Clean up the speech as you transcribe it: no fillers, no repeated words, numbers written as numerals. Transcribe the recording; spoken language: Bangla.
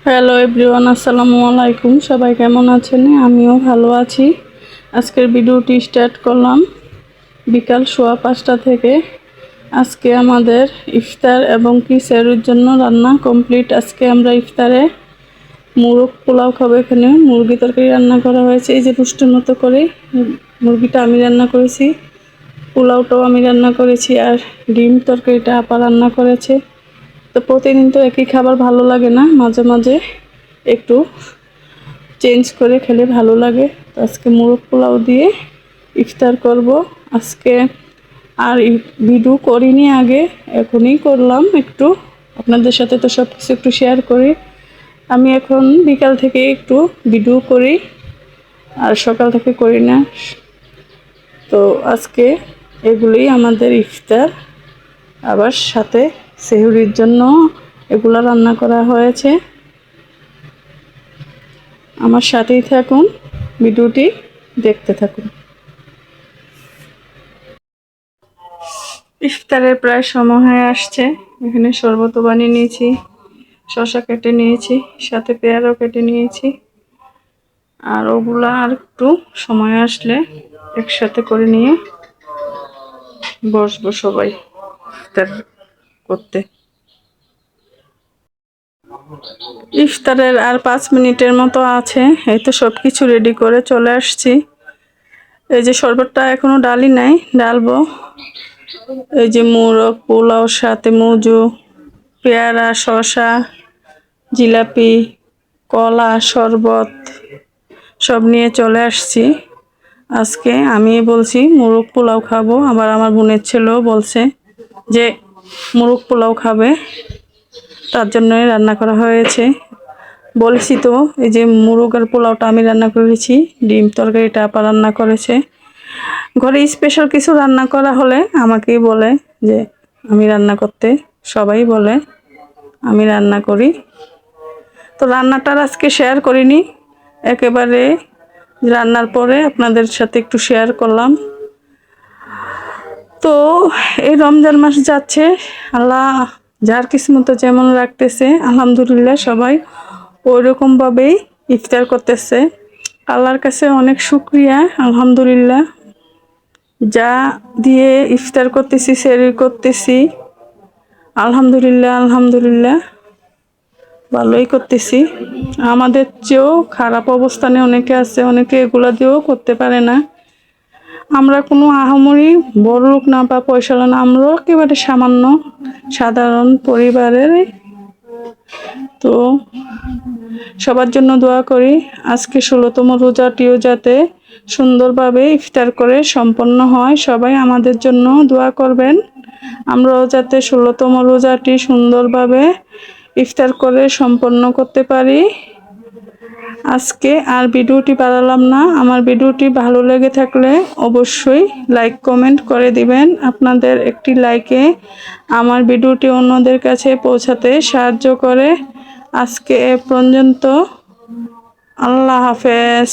হ্যালো এভরিওয়ান, আসসালামু আলাইকুম। সবাই কেমন আছেন? আমিও ভালো আছি। আজকের ভিডিওটি স্টার্ট করলাম বিকাল 5:15 থেকে। আজকে আমাদের ইফতার এবং কি সেহরির জন্য রান্না কমপ্লিট। আজকে আমরা ইফতারে মুরগ পোলাও খাবো। এখানে মুরগি তরকারি রান্না করা হয়েছে, এই যে রুস্টের মতো করে। মুরগিটা আমি রান্না করেছি, পোলাওটাও আমি রান্না করেছি, আর ডিম তরকারিটা আপা রান্না করেছে। তো প্রতিদিন তো একই খাবার ভালো লাগে না, মাঝে মাঝে একটু চেঞ্জ করে খেলে ভালো লাগে। তো আজকে মোরগ পোলাও দিয়ে ইফতার করব আজকে। আর ভিডিও করিনি আগে, এখনই করলাম একটু আপনাদের সাথে। তো সব কিছু একটু শেয়ার করি। আমি এখন বিকাল থেকে একটু ভিডিও করি, আর সকাল থেকে করি না। তো আজকে এগুলোই আমাদের ইফতার। আবার সাথে সেহরির জন্য এগুলো রান্না করা হয়েছে। আমার সাথেই থাকুন, ভিডিওটি দেখতে থাকুন। ইফতারের প্রায় সময় হয়ে আসছে। এখানে শরবত বানিয়ে নিয়েছি, শসা কেটে নিয়েছি, সাথে পেয়ারাও কেটে নিয়েছি। আর ওগুলা আর একটু সময় আসলে একসাথে করে নিয়ে বসবো সবাই ইফতার করতে। ইফতারের আর 5 মিনিটের মতো আছে। এই তো সব কিছু রেডি করে চলে আসছি। এই যে শরবতটা এখনো ডালি নাই, ডালবো। এই যে মোরগ পোলাও, সাথে মজু, পেয়ারা, শসা, জিলাপি, কলা, শরবত সব নিয়ে চলে আসছি। আজকে আমি বলছি মোরগ পোলাও খাবো, আবার আমার বোনের ছেলেও বলছে যে মোরগ পোলাও খাবে, তার জন্যই রান্না করা হয়েছে। বলছি তো, এই যে মোরগ আর পোলাওটা আমি রান্না করেছি, ডিম তরকারিটা আপা রান্না করেছে। ঘরে স্পেশাল কিছু রান্না করা হলে আমাকেই বলে যে আমি রান্না করতে, সবাই বলে আমি রান্না করি। তো রান্নাটার আজকে শেয়ার করিনি, একেবারে রান্নার পরে আপনাদের সাথে একটু শেয়ার করলাম। তো এই রমজান মাস যাচ্ছে, আল্লাহ যার কিসমত যেমন রাখতেছে, আলহামদুলিল্লাহ সবাই ওই রকমভাবেই ইফতার করতেছে। আল্লাহর কাছে অনেক শুকরিয়া, আলহামদুলিল্লাহ। যা দিয়ে ইফতার করতেছি, সেহরি করতেছি, আলহামদুলিল্লাহ আলহামদুলিল্লাহ ভালোই করতেছি। আমাদের চেয়েও খারাপ অবস্থানে অনেকে আছে, অনেকে এগুলা দিয়েও করতে পারে না। আমরা কোনো আহামরি বড় লোক না বা পয়সাওয়ালা না, আমরাও একেবারে সামান্য সাধারণ পরিবারের। তো সবার জন্য দোয়া করি আজকে 16তম রোজাটিও যাতে সুন্দরভাবে ইফতার করে সম্পন্ন হয়। সবাই আমাদের জন্য দোয়া করবেন, আমরাও যাতে 16তম রোজাটি সুন্দরভাবে ইফতার করে সম্পন্ন করতে পারি। আজকে আর ভিডিওটি বাড়ালাম না। আমার ভিডিওটি ভালো লেগে থাকলে অবশ্যই লাইক কমেন্ট করে দিবেন। আপনাদের একটি লাইকে আমার ভিডিওটি অন্যদের কাছে পৌঁছাতে সাহায্য করে। আজকে এ পর্যন্ত, আল্লাহ হাফেজ।